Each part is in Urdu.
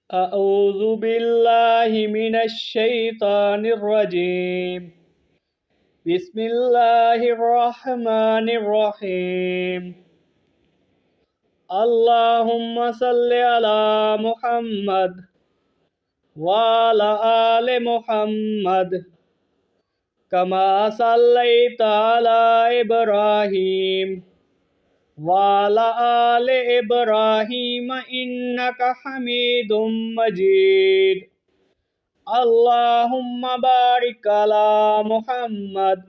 اعوذ باللہ من الشیطان الرجیم بسم اللہ الرحمن الرحیم اللہم صلی علی محمد وعلی آل محمد کما صلیت علی ابراہیم وعلی آل ابراہیم انک حمید مجید اللہم بارک علی محمد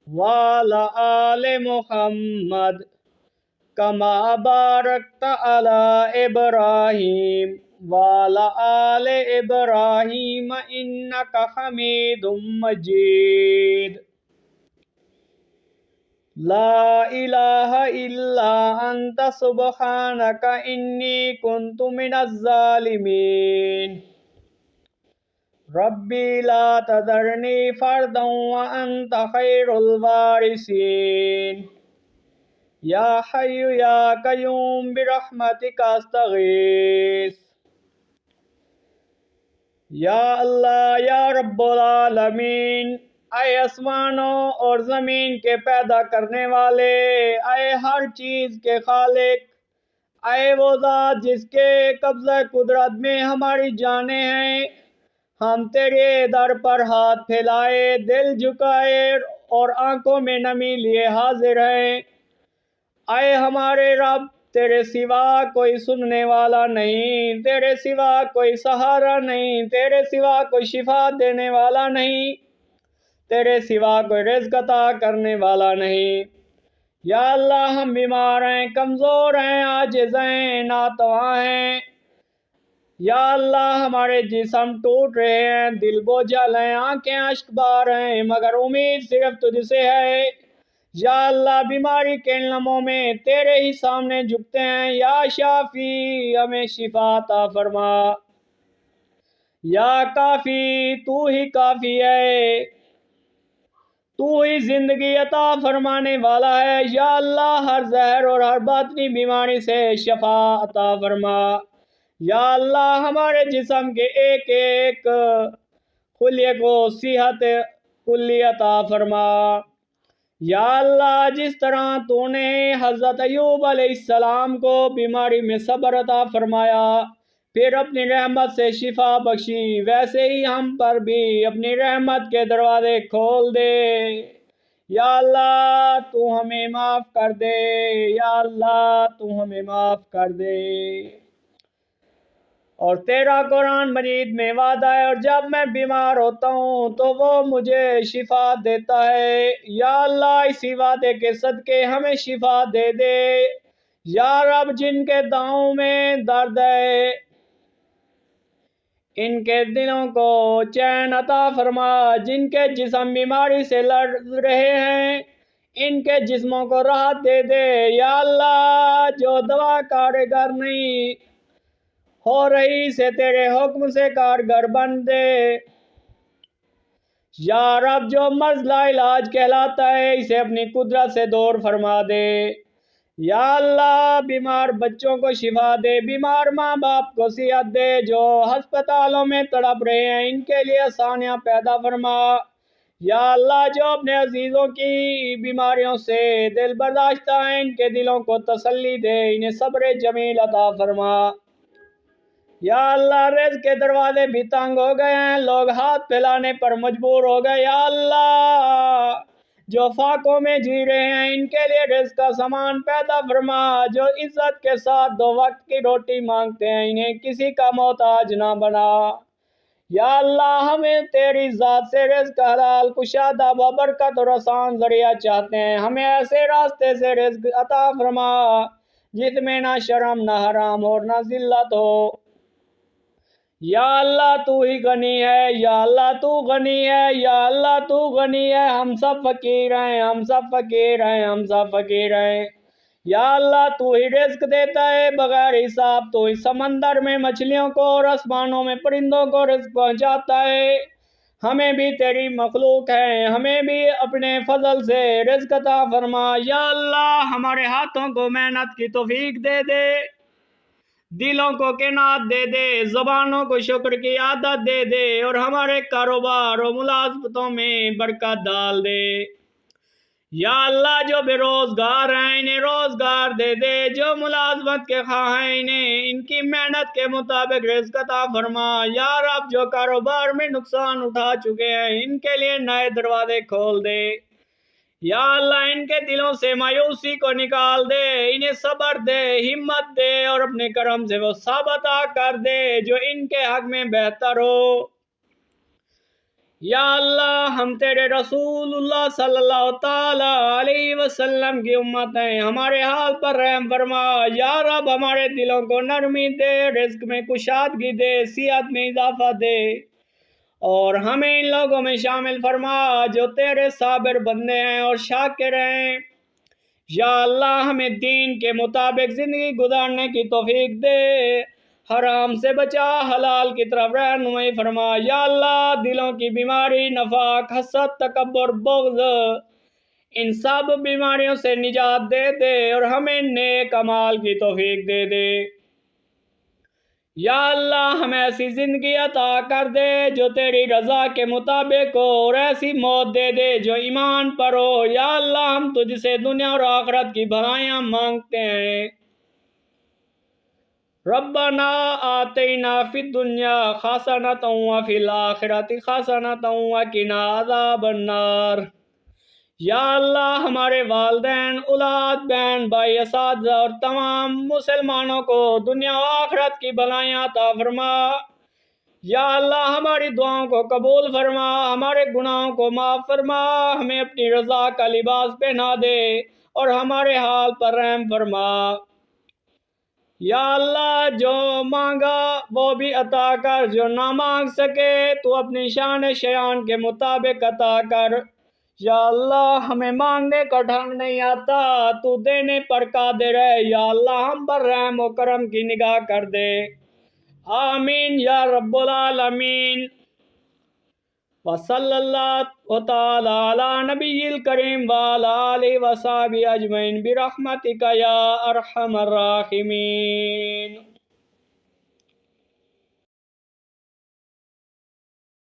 وعلی آل محمد کما بارکت علی ابراہیم وعلی آل ابراہیم انک حمید مجید لا الہ الا انت سبحانک انی کنت من الظالمین ربی لا تذرنی فردا وانت خیر الوارثین یا حی یا قیوم برحمتک استغیث یا اللہ یا رب العالمین، اے آسمانوں اور زمین کے پیدا کرنے والے، اے ہر چیز کے خالق، اے وہ ذات جس کے قبضہ قدرت میں ہماری جانیں ہیں، ہم تیرے در پر ہاتھ پھیلائے، دل جھکائے اور آنکھوں میں نمی لیے حاضر ہیں۔ اے ہمارے رب، تیرے سوا کوئی سننے والا نہیں، تیرے سوا کوئی سہارا نہیں، تیرے سوا کوئی شفا دینے والا نہیں، تیرے سوا کوئی رزق عطا کرنے والا نہیں۔ یا اللہ، ہم بیمار ہیں، کمزور ہیں، عاجز ہیں، ناتواں ہیں۔ یا اللہ، ہمارے جسم ٹوٹ رہے ہیں، دل بوجھل ہیں، آنکھیں اشک بار ہیں، مگر امید صرف تجھ سے ہے۔ یا اللہ، بیماری کے ان لمحوں میں تیرے ہی سامنے جھکتے ہیں، یا شافی ہمیں شفا عطا فرما۔ یا کافی، تو ہی کافی ہے، تو ہی زندگی عطا فرمانے والا ہے۔ یا اللہ، ہر زہر اور ہر باطنی بیماری سے شفا عطا فرما۔ یا اللہ، ہمارے جسم کے ایک ایک خلیے کو صحت کلی عطا فرما۔ یا اللہ، جس طرح تو نے حضرت ایوب علیہ السلام کو بیماری میں صبر عطا فرمایا، پھر اپنی رحمت سے شفا بخشی، ویسے ہی ہم پر بھی اپنی رحمت کے دروازے کھول دے۔ یا اللہ، تو ہمیں معاف کر دے، یا اللہ، تو ہمیں معاف کر دے۔ اور تیرا قرآن مجید میں وعدہ ہے، اور جب میں بیمار ہوتا ہوں تو وہ مجھے شفا دیتا ہے۔ یا اللہ، اسی وعدے کے صدقے ہمیں شفا دے دے۔ یا رب، جن کے داؤں میں درد ہے، ان کے دلوں کو چین عطا فرما۔ جن کے جسم بیماری سے لڑ رہے ہیں، ان کے جسموں کو راحت دے دے۔ یا اللہ، جو دوا کارگر نہیں ہو رہی سے تیرے حکم سے کارگر بن دے۔ یا رب، جو مرض لا علاج کہلاتا ہے، اسے اپنی قدرت سے دور فرما دے۔ یا اللہ، بیمار بچوں کو شفا دے، بیمار ماں باپ کو صحت دے، جو ہسپتالوں میں تڑپ رہے ہیں ان کے لیے آسانیاں پیدا فرما۔ یا اللہ، جو اپنے عزیزوں کی بیماریوں سے دل برداشتہ ہیں، ان کے دلوں کو تسلی دے، انہیں صبر جمیل عطا فرما۔ یا اللہ، رزق کے دروازے بھی تنگ ہو گئے ہیں، لوگ ہاتھ پھیلانے پر مجبور ہو گئے۔ یا اللہ، جو فاقوں میں جی رہے ہیں ان کے لیے رزق کا سامان پیدا فرما۔ جو عزت کے ساتھ 2 وقت کی روٹی مانگتے ہیں، انہیں کسی کا محتاج نہ بنا۔ یا اللہ، ہمیں تیری ذات سے رزق حلال، کشادہ، بابرکت اور آسان ذریعہ چاہتے ہیں۔ ہمیں ایسے راستے سے رزق عطا فرما جس میں نہ شرم، نہ حرام اور نہ ذلت ہو۔ یا اللہ، تو ہی غنی ہے، یا اللہ تو غنی ہے، یا اللہ تو غنی ہے، ہم سب فقیر ہیں، ہم سب فقیر ہیں، ہم سب فقیر ہیں۔ یا اللہ، تو ہی رزق دیتا ہے بغیر حساب، تو ہی سمندر میں مچھلیوں کو اور آسمانوں میں پرندوں کو رزق پہنچاتا ہے۔ ہمیں بھی تیری مخلوق ہے، ہمیں بھی اپنے فضل سے رزق عطا فرما۔ یا اللہ، ہمارے ہاتھوں کو محنت کی توفیق دے دے، دلوں کو قناعت دے دے، زبانوں کو شکر کی عادت دے دے، اور ہمارے کاروبار و ملازمتوں میں برکت ڈال دے۔ یا اللہ جو بے روزگار ہیں انہیں روزگار دے دے، جو ملازمت کے خواہاں ہیں انہیں ان کی محنت کے مطابق رزق عطا فرما۔ یا رب جو کاروبار میں نقصان اٹھا چکے ہیں ان کے لیے نئے دروازے کھول دے۔ یا اللہ ان کے دلوں سے مایوسی کو نکال دے، انہیں صبر دے، ہمت دے، اور اپنے کرم سے وہ سب عطا کر دے جو ان کے حق میں بہتر ہو۔ یا اللہ ہم تیرے رسول اللہ صلی اللہ تعالی علیہ وسلم کی امت ہیں، ہمارے حال پر رحم فرما۔ یا رب ہمارے دلوں کو نرمی دے، رزق میں کشادگی دے، صحت میں اضافہ دے، اور ہمیں ان لوگوں میں شامل فرما جو تیرے صابر بندے ہیں اور شاکر ہیں۔ یا اللہ ہمیں دین کے مطابق زندگی گزارنے کی توفیق دے، حرام سے بچا، حلال کی طرف رہنمائی فرما۔ یا اللہ دلوں کی بیماری، نفاق، حسد، تکبر، بغض، ان سب بیماریوں سے نجات دے دے اور ہمیں نیک اعمال کی توفیق دے دے۔ یا اللہ ہمیں ایسی زندگی عطا کر دے جو تیری رضا کے مطابق ہو، اور ایسی موت دے دے جو ایمان پر ہو۔ یا اللہ ہم تجھ سے دنیا اور آخرت کی بھلائیاں مانگتے ہیں۔ ربنا آتینا فی الدنیا حسنۃ وفی الآخرۃ حسنۃ وقنا عذاب النار۔ یا اللہ ہمارے والدین، اولاد، بہن، بھائی، اساتذہ اور تمام مسلمانوں کو دنیا و آخرت کی بھلائیاں عطا فرما۔ یا اللہ ہماری دعاؤں کو قبول فرما، ہمارے گناہوں کو معاف فرما، ہمیں اپنی رضا کا لباس پہنا دے اور ہمارے حال پر رحم فرما۔ یا اللہ جو مانگا وہ بھی عطا کر، جو نہ مانگ سکے تو اپنی شان شیان کے مطابق عطا کر۔ یا اللہ ہمیں مانگنے کا ڈھنگ نہیں آتا، تو دینے پر قادر ہے۔ یا اللہ ہم پر رحم و کرم کی نگاہ کر دے، آمین یا رب العالمین۔ وصلی اللہ تعالی علی نبی الکریم وعلی آلہ وصحبہ اجمعین برحمتک یا ارحم الراحمین۔